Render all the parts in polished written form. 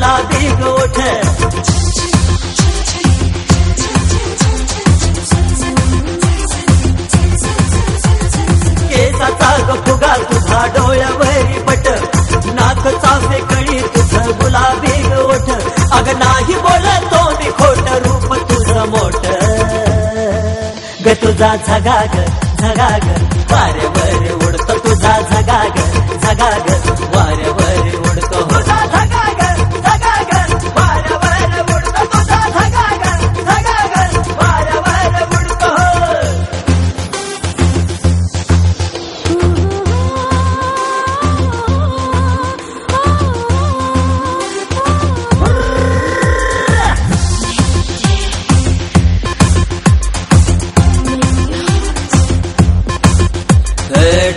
गुलाबी गोठ केसाचा फुगा तुझा डोळ्यावरी पट नाक चाफे कळी तुझं गुलाबी गोठ अग नाही बोलतो मी खोट रूप तुझं मोठ ग तुझा झगाग झगाग वाऱ्यावर उडतो तुझा झगाग झगाग वाऱ्यावर उडतो तुझा झगाग झगाग वाऱ्यावर उडतो तुझा झगाग झगाग वाऱ्यावर उडतो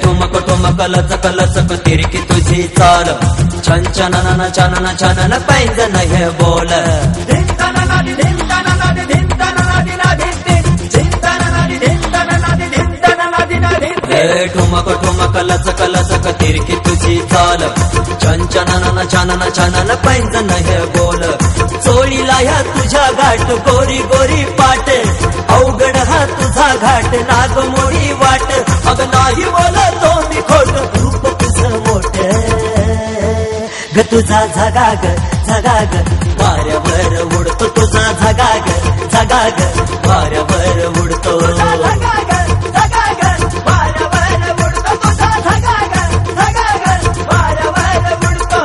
ठुमक ठुमक लचक लचक तिरकी तुझी चाल छन छनन छनन छनन पैंजन हे बोल ठुमक ठुमक लचक लचक तिरकी तुझी चाल छन छनन छनन छनन पैंजन हे बोल चोळीला ह्या तुझ्या घाट गोरी गोरी पाट अवघड हा तुझा घाट नागमोडी वाट अग नाही बोलतो मी खोट रूप तुझं मोठ ग तुझा झगाग झगाग वाऱ्यावर उडतो तुझा झगाग झगाग वाऱ्यावर उडतो झगाग झगाग वाऱ्यावर उडतो तुझा झगाग झगाग वाऱ्यावर उडतो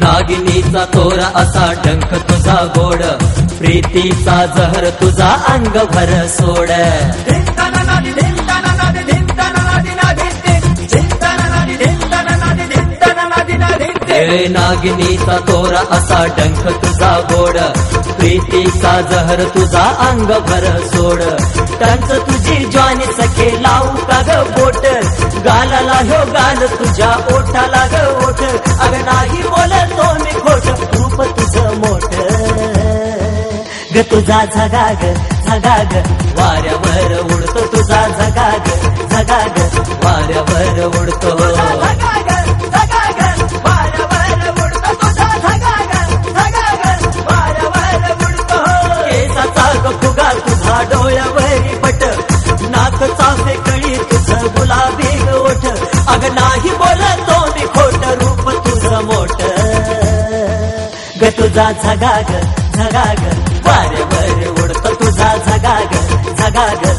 नागिनीचा तोरा असा डंख तुझा गोड प्रीतीचा जहर तुझा अंग भर सोड नागिनीचा तोरा असा डंख तुझा गोड प्रीतीचा जहर तुझा अंग भर सोड टंच तुझी ज्वानी सखे लावू का ग बोट गालाला ह्यो गाल तुझ्या ओठाला ग ओठ अग नाही बोलतो मी खोट रूप तुझं मोठ ग तुझा झगाग झगाग वाऱ्यावर उडतो तुझा झगाग झगाग वाऱ्यावर उडतो झगाग झगाग वाऱ्यावर उडतो तुझा झगाग झगाग वाऱ्यावर उडतो केसाचा फुगा तुझा डोळ्यावरी पट नाक चाफे कळी तुझं गुलाबी गोठ अग नाही बोलतो मी खोट रूप तुझं मोठ ग तुझा झगाग झगाग वाऱ्यावर उडतो तुझा झगाग झगाग